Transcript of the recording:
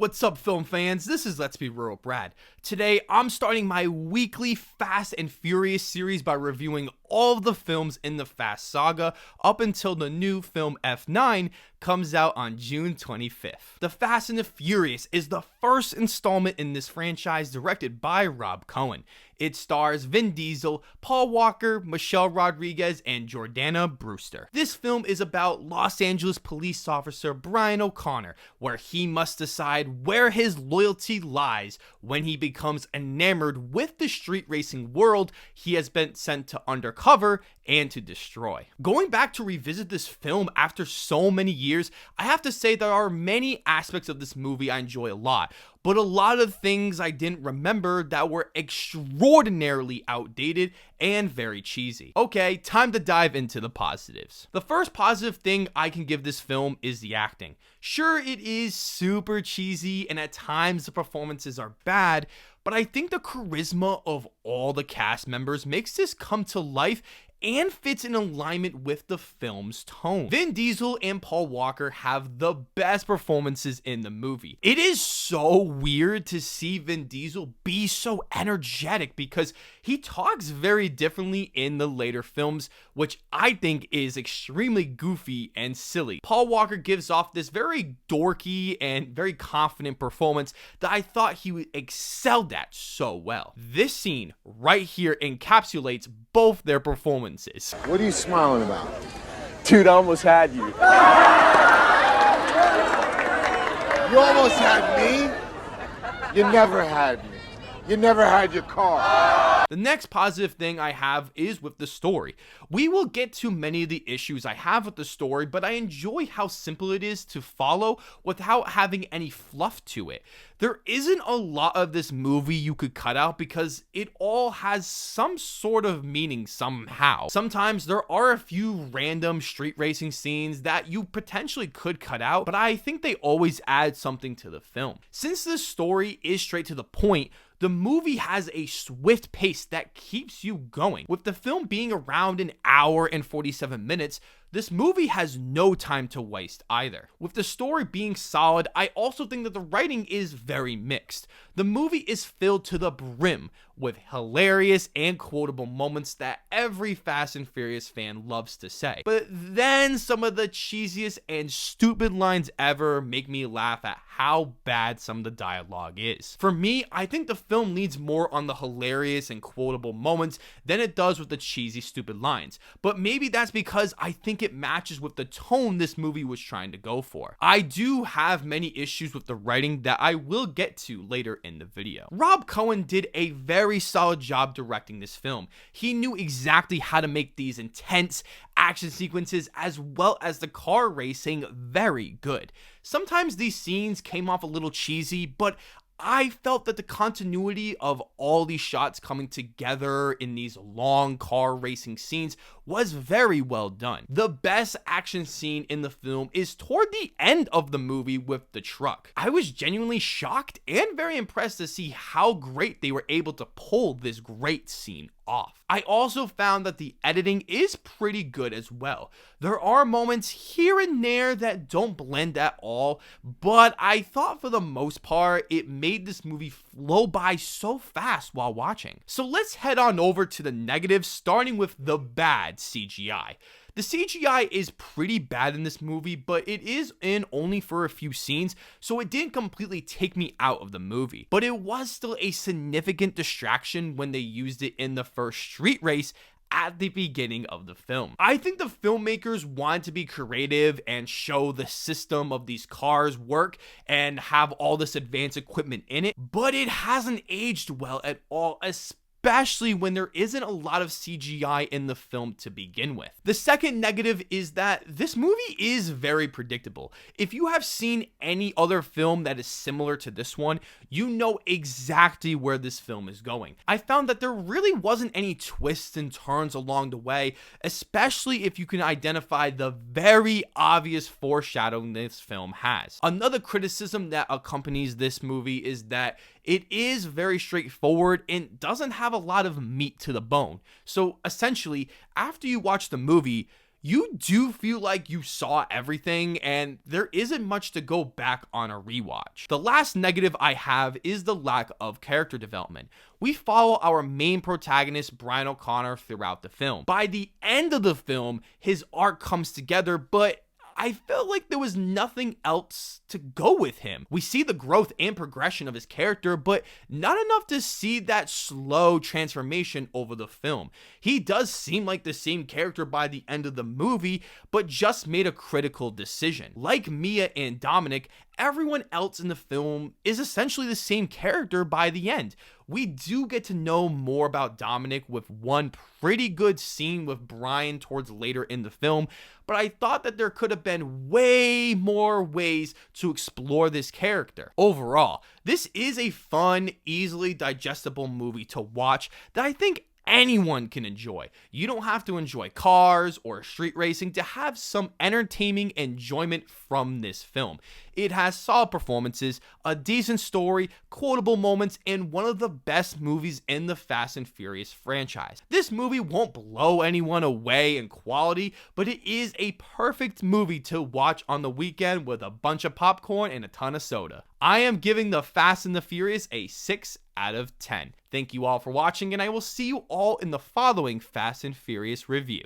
What's up, film fans? This is Let's Be Real Brad. Today, I'm starting my weekly Fast and Furious series by reviewing all of the films in the Fast saga up until the new film F9 comes out on June 25th. The Fast and the Furious is the first installment in this franchise directed by Rob Cohen. It stars Vin Diesel, Paul Walker, Michelle Rodriguez, and Jordana Brewster. This film is about Los Angeles police officer Brian O'Connor, where he must decide where his loyalty lies when he becomes enamored with the street racing world he has been sent to undercover and to destroy. Going back to revisit this film after so many years, I have to say there are many aspects of this movie I enjoy a lot, but a lot of things I didn't remember that were extraordinarily outdated and very cheesy. Okay, time to dive into the positives. The first positive thing I can give this film is the acting. Sure, it is super cheesy and at times the performances are bad, but I think the charisma of all the cast members makes this come to life and fits in alignment with the film's tone. Vin Diesel and Paul Walker have the best performances in the movie. It is so weird to see Vin Diesel be so energetic because he talks very differently in the later films, which I think is extremely goofy and silly. Paul Walker gives off this very dorky and very confident performance that I thought he excelled at so well. This scene right here encapsulates both their performances. What are you smiling about? Dude, I almost had you. You almost had me? You never had me. You never had your car. The next positive thing I have is with the story. We will get to many of the issues I have with the story, but I enjoy how simple it is to follow without having any fluff to it. There isn't a lot of this movie you could cut out because it all has some sort of meaning somehow. Sometimes there are a few random street racing scenes that you potentially could cut out, but I think they always add something to the film. Since this story is straight to the point, the movie has a swift pace that keeps you going. With the film being around an hour and 47 minutes, this movie has no time to waste either. With the story being solid, I also think that the writing is very mixed. The movie is filled to the brim with hilarious and quotable moments that every Fast and Furious fan loves to say. But then some of the cheesiest and stupid lines ever make me laugh at how bad some of the dialogue is. For me, I think the film leans more on the hilarious and quotable moments than it does with the cheesy, stupid lines. But maybe that's because I think it matches with the tone this movie was trying to go for. I do have many issues with the writing that I will get to later in the video. Rob Cohen did a very solid job directing this film. He knew exactly how to make these intense action sequences as well as the car racing very good. Sometimes these scenes came off a little cheesy, but I felt that the continuity of all these shots coming together in these long car racing scenes was very well done. The best action scene in the film is toward the end of the movie with the truck. I was genuinely shocked and very impressed to see how great they were able to pull this great scene off. I also found that the editing is pretty good as well. There are moments here and there that don't blend at all, but I thought for the most part it made this movie flow by so fast while watching. So let's head on over to the negatives, starting with the bad CGI. The CGI is pretty bad in this movie, but it is in only for a few scenes, so it didn't completely take me out of the movie. But it was still a significant distraction when they used it in the first street race at the beginning of the film. I think the filmmakers wanted to be creative and show the system of these cars work and have all this advanced equipment in it, but it hasn't aged well at all, especially when there isn't a lot of CGI in the film to begin with. The second negative is that this movie is very predictable. If you have seen any other film that is similar to this one, you know exactly where this film is going. I found that there really wasn't any twists and turns along the way, especially if you can identify the very obvious foreshadowing this film has. Another criticism that accompanies this movie is that it is very straightforward and doesn't have a lot of meat to the bone. So essentially, after you watch the movie, you do feel like you saw everything and there isn't much to go back on a rewatch. The last negative I have is the lack of character development. We follow our main protagonist, Brian O'Connor, throughout the film. By the end of the film, his arc comes together, but I felt like there was nothing else to go with him. We see the growth and progression of his character, but not enough to see that slow transformation over the film. He does seem like the same character by the end of the movie, but just made a critical decision. Like Mia and Dominic, everyone else in the film is essentially the same character by the end. We do get to know more about Dominic with one pretty good scene with Brian towards later in the film, but I thought that there could have been way more ways to explore this character. Overall, this is a fun, easily digestible movie to watch that I think anyone can enjoy. You don't have to enjoy cars or street racing to have some entertaining enjoyment from this film. It has solid performances, a decent story, quotable moments, and one of the best movies in the Fast and Furious franchise. This movie won't blow anyone away in quality, but it is a perfect movie to watch on the weekend with a bunch of popcorn and a ton of soda. I am giving the Fast and the Furious a 6 out of 10. Thank you all for watching, and I will see you all in the following Fast and Furious review.